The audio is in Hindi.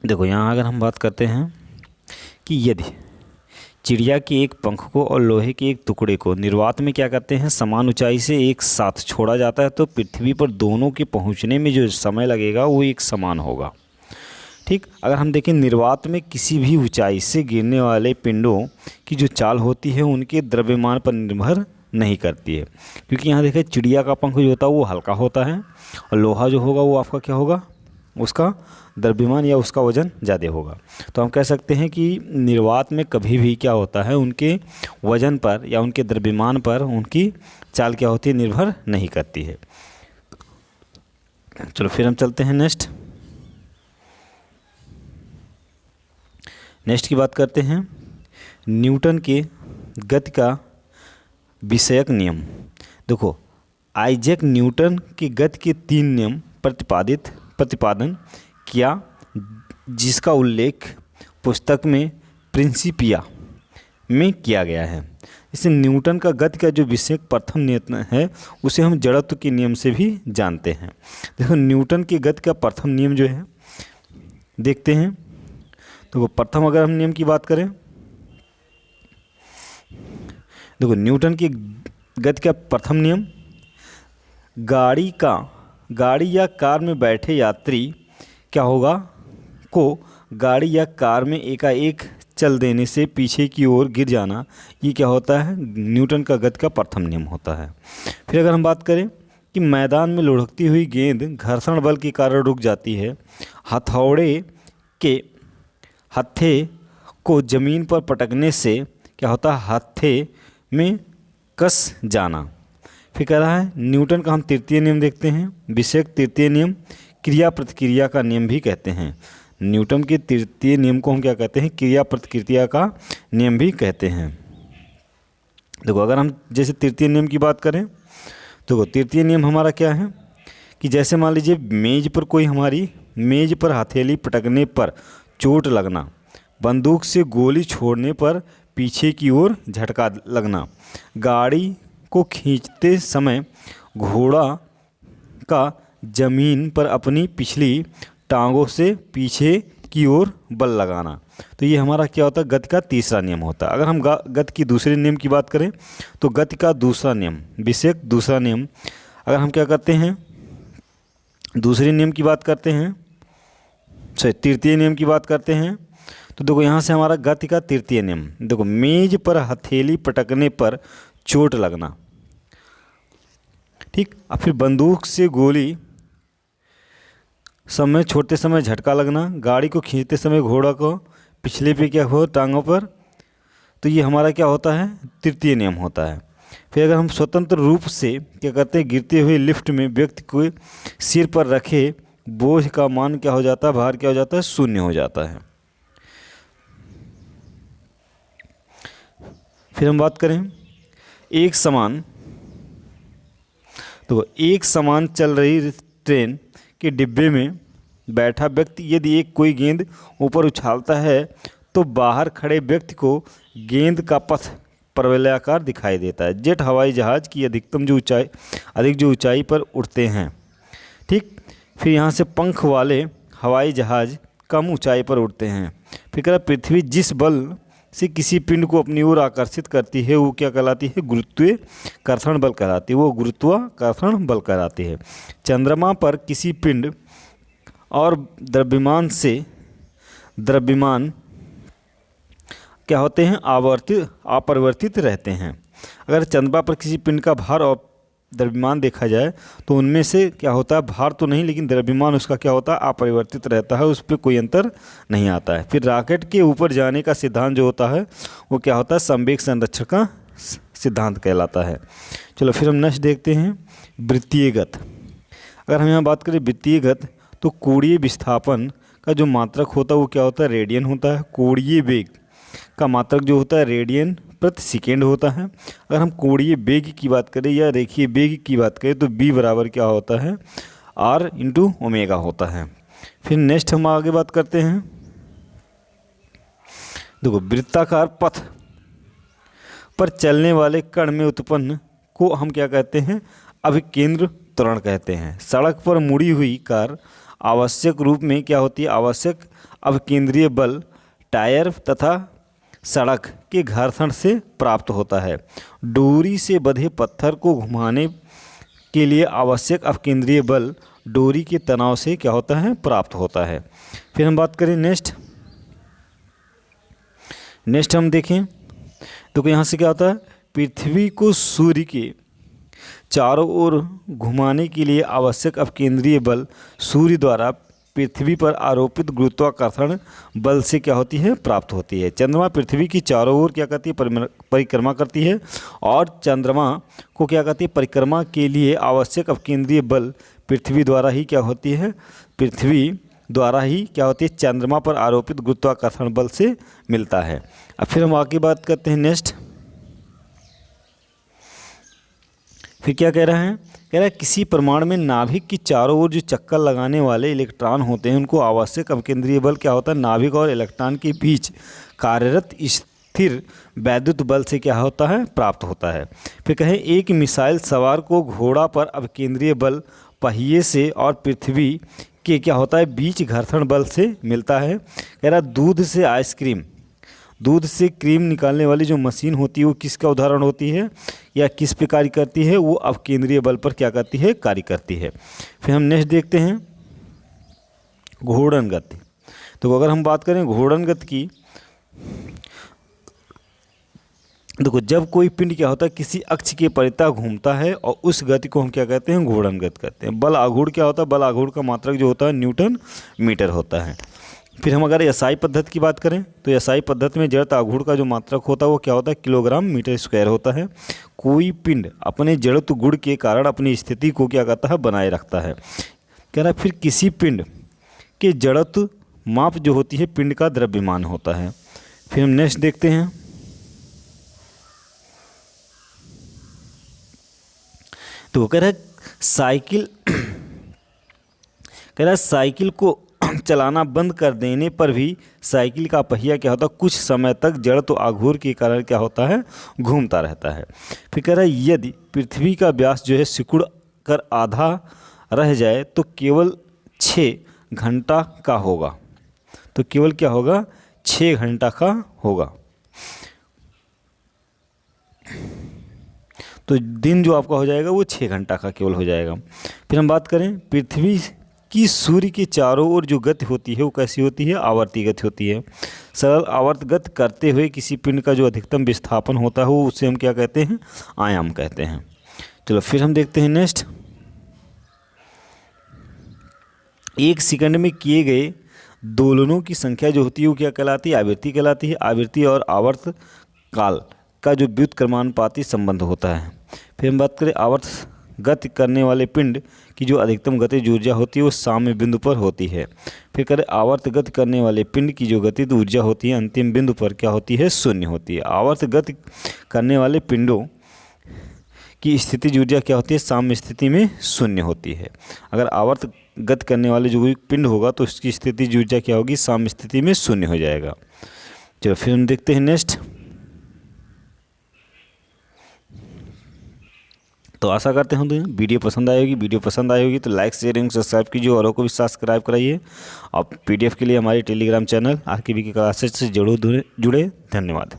देखो यहाँ अगर हम बात करते हैं कि यदि चिड़िया के एक पंख को और लोहे के एक टुकड़े को निर्वात में क्या करते हैं समान ऊंचाई से एक साथ छोड़ा जाता है, तो पृथ्वी पर दोनों के पहुंचने में जो समय लगेगा वो एक समान होगा। ठीक, अगर हम देखें निर्वात में किसी भी ऊंचाई से गिरने वाले पिंडों की जो चाल होती है उनके द्रव्यमान पर निर्भर नहीं करती है, क्योंकि यहाँ देखें चिड़िया का पंख जो होता है वो हल्का होता है और लोहा जो होगा वो आपका क्या होगा, उसका द्रव्यमान या उसका वजन ज़्यादा होगा। तो हम कह सकते हैं कि निर्वात में कभी भी क्या होता है उनके वजन पर या उनके द्रव्यमान पर उनकी चाल क्या होती है निर्भर नहीं करती है। चलो फिर हम चलते हैं नेक्स्ट की बात करते हैं। न्यूटन के गति का विषयक नियम। देखो आइजैक न्यूटन के गति के 3 नियम प्रतिपादन किया, जिसका उल्लेख पुस्तक में प्रिंसिपिया में किया गया है। इसे न्यूटन का गति का जो विषयक प्रथम नियम है उसे हम जड़त्व के नियम से भी जानते हैं। देखो न्यूटन के गति का प्रथम नियम जो है देखते हैं। देखो प्रथम अगर हम नियम की बात करें, देखो न्यूटन की गति का प्रथम नियम, गाड़ी या कार में बैठे यात्री क्या होगा को गाड़ी या कार में एकाएक चल देने से पीछे की ओर गिर जाना, ये क्या होता है न्यूटन का गति का प्रथम नियम होता है। फिर अगर हम बात करें कि मैदान में लुढ़कती हुई गेंद घर्षण बल के कारण रुक जाती है, हथौड़े के हत्थे को ज़मीन पर पटकने से क्या होता है हत्थे में कस जाना। फिर कह रहा है न्यूटन का हम तृतीय नियम देखते हैं, विषयक तृतीय नियम क्रिया प्रतिक्रिया का नियम भी कहते हैं। न्यूटन के तृतीय नियम को हम क्या कहते हैं क्रिया प्रतिक्रिया का नियम भी कहते हैं। देखो अगर हम जैसे तृतीय नियम की बात करें, देखो तृतीय नियम हमारा क्या है कि जैसे मान लीजिए मेज पर हथेली पटकने पर चोट लगना, बंदूक से गोली छोड़ने पर पीछे की ओर झटका लगना, गाड़ी को खींचते समय घोड़ा का जमीन पर अपनी पिछली टांगों से पीछे की ओर बल लगाना। तो ये हमारा क्या होता है गति का तीसरा नियम होता है। अगर हम गति की दूसरे नियम की बात करें तो गति का दूसरा नियम विषयक दूसरा नियम, अगर हम क्या करते हैं दूसरे नियम की बात करते हैं तृतीय नियम की बात करते हैं, तो देखो यहाँ से हमारा गति का तृतीय नियम, देखो मेज पर हथेली पटकने पर चोट लगना, ठीक, और फिर बंदूक से गोली छोड़ते समय झटका लगना, गाड़ी को खींचते समय घोड़ा को पिछले पे क्या हो टांगों पर, तो ये हमारा क्या होता है तृतीय नियम होता है। फिर अगर हम स्वतंत्र रूप से क्या करते हैं गिरते हुए लिफ्ट में व्यक्ति को सिर पर रखे बोझ का मान क्या हो जाता है भार क्या हो जाता है शून्य हो जाता है। फिर हम बात करें एक समान चल रही ट्रेन के डिब्बे में बैठा व्यक्ति यदि कोई गेंद ऊपर उछालता है तो बाहर खड़े व्यक्ति को गेंद का पथ परवलयाकार दिखाई देता है। जेट हवाई जहाज़ की अधिक जो ऊंचाई पर उड़ते हैं, ठीक, फिर यहाँ से पंख वाले हवाई जहाज़ कम ऊंचाई पर उड़ते हैं। फिर कह रहा पृथ्वी जिस बल से किसी पिंड को अपनी ओर आकर्षित करती है वो क्या कहलाती है गुरुत्वाकर्षण बल कहलाती है, वो गुरुत्वाकर्षण बल कहलाती है। चंद्रमा पर किसी पिंड और द्रव्यमान क्या होते हैं अपरिवर्तित रहते हैं। अगर चंद्रमा पर किसी पिंड का भार और द्रव्यमान देखा जाए तो उनमें से क्या होता है भार तो नहीं लेकिन द्रव्यमान उसका क्या होता है अपरिवर्तित रहता है, उस पर कोई अंतर नहीं आता है। फिर रॉकेट के ऊपर जाने का सिद्धांत जो होता है वो क्या होता है संवेग संरक्षण का सिद्धांत कहलाता है। चलो फिर हम नेक्स्ट देखते हैं वृत्तीय गति। अगर हम यहाँ बात करें वृत्तीय गति तो कोणीय विस्थापन का जो मात्रक होता है वो क्या होता है रेडियन होता है। कोणीय वेग का मात्रक जो होता है रेडियन प्रति सेकेंड होता है। अगर हम कोणीय वेग की बात करें या रेखीय वेग की बात करें तो b बराबर क्या होता है r इंटू ओमेगा होता है। फिर नेक्स्ट हम आगे बात करते हैं, देखो वृत्ताकार पथ पर चलने वाले कण में उत्पन्न को हम क्या कहते हैं अभिकेंद्र त्वरण कहते हैं। सड़क पर मुड़ी हुई कार आवश्यक रूप में क्या होती है आवश्यक अपकेंद्रीय बल टायर तथा सड़क के घर्षण से प्राप्त होता है। डोरी से बंधे पत्थर को घुमाने के लिए आवश्यक अपकेंद्रीय बल डोरी के तनाव से क्या होता है, प्राप्त होता है। फिर हम बात करें नेक्स्ट हम देखें तो यहाँ से क्या होता है, पृथ्वी को सूर्य के चारों ओर घुमाने के लिए आवश्यक अपकेंद्रीय बल सूर्य द्वारा पृथ्वी पर आरोपित गुरुत्वाकर्षण बल से क्या होती है, प्राप्त होती है। चंद्रमा पृथ्वी की चारों ओर क्या करती है, परिक्रमा करती है और चंद्रमा को क्या करती है, परिक्रमा के लिए आवश्यक अपकेंद्रीय बल पृथ्वी द्वारा ही क्या होती है, पृथ्वी द्वारा ही क्या होती है, चंद्रमा पर आरोपित गुरुत्वाकर्षण बल से मिलता है। अब फिर हम आगे बात करते हैं नेक्स्ट। फिर क्या कह रहा है, कह रहा है किसी परमाणु में नाभिक की चारों ओर जो चक्कर लगाने वाले इलेक्ट्रॉन होते हैं उनको आवश्यक अपकेंद्रीय बल क्या होता है, नाभिक और इलेक्ट्रॉन के बीच कार्यरत स्थिर वैद्युत बल से क्या होता है, प्राप्त होता है। फिर कहें एक मिसाइल सवार को घोड़ा पर अपकेंद्रीय बल पहिए से और पृथ्वी के क्या होता है, बीच घर्षण बल से मिलता है। कह रहा दूध से क्रीम निकालने वाली जो मशीन होती है वो किसका उदाहरण होती है या किस पे कार्य करती है, वो अपकेंद्रीय बल पर क्या करती है, कार्य करती है। फिर हम नेक्स्ट देखते हैं घूर्णन गति। तो अगर हम बात करें घूर्णन गति की, देखो जब कोई पिंड क्या होता है किसी अक्ष के परितः घूमता है और उस गति को हम क्या कहते हैं, घूर्णन गति कहते हैं। बल आघूर्ण क्या होता है, बल आघूर्ण का मात्रक जो होता है न्यूटन मीटर होता है। फिर हम अगर एसआई पद्धति की बात करें तो एसआई पद्धति में जड़त्व आघूर्ण का जो मात्रक होता है वो क्या होता है, किलोग्राम मीटर स्क्वायर होता है। कोई पिंड अपने जड़त्व गुण के कारण अपनी स्थिति को क्या करता है, बनाए रखता है। कह रहा है फिर किसी पिंड के जड़त्व माप जो होती है पिंड का द्रव्यमान होता है। फिर हम नेक्स्ट देखते हैं, तो कह रहा है साइकिल को चलाना बंद कर देने पर भी साइकिल का पहिया क्या होता है, कुछ समय तक जड़त्व आघूर्ण के कारण क्या होता है, घूमता रहता है। फिर कह रहा है यदि पृथ्वी का व्यास जो है सिकुड़ कर आधा रह जाए तो केवल 6 घंटा का होगा। तो केवल क्या होगा, 6 घंटा का होगा। तो दिन जो आपका हो जाएगा वो 6 घंटा का केवल हो जाएगा। फिर हम बात करें पृथ्वी की सूर्य के चारों ओर जो गति होती है वो कैसी होती है, आवर्ती गति होती है। सरल आवर्त गति करते हुए किसी पिंड का जो अधिकतम विस्थापन होता है वो उसे हम क्या कहते हैं, आयाम कहते हैं। चलो फिर हम देखते हैं नेक्स्ट। एक सेकंड में किए गए दोलनों की संख्या जो होती है वो क्या कहलाती है, आवृत्ति कहलाती है। आवृत्ति और आवर्त काल का जो व्युत्क्रमानुपाती संबंध होता है। फिर हम बात करें आवर्त गति करने वाले पिंड की जो अधिकतम गतिज ऊर्जा होती है वो साम्य बिंदु पर होती है। फिर करें आवर्त गति करने वाले पिंड की जो गतिज ऊर्जा होती है अंतिम बिंदु पर क्या होती है, शून्य होती है। आवर्त गति करने वाले पिंडों की स्थितिज ऊर्जा क्या होती है, साम्य स्थिति में शून्य होती है। अगर आवर्त गति करने वाले जो पिंड होगा तो उसकी स्थितिज ऊर्जा क्या होगी, साम्य स्थिति में शून्य हो जाएगा। चलो फिर हम देखते हैं नेक्स्ट। तो आशा करते हैं तुम्हें वीडियो पसंद आएगी। वीडियो पसंद आई होगी तो लाइक शेयर एंड सब्सक्राइब कीजिए, औरों को भी सब्सक्राइब कराइए। और पीडीएफ के लिए हमारे टेलीग्राम चैनल RKB की क्लासेस से जरूर जुड़े। धन्यवाद।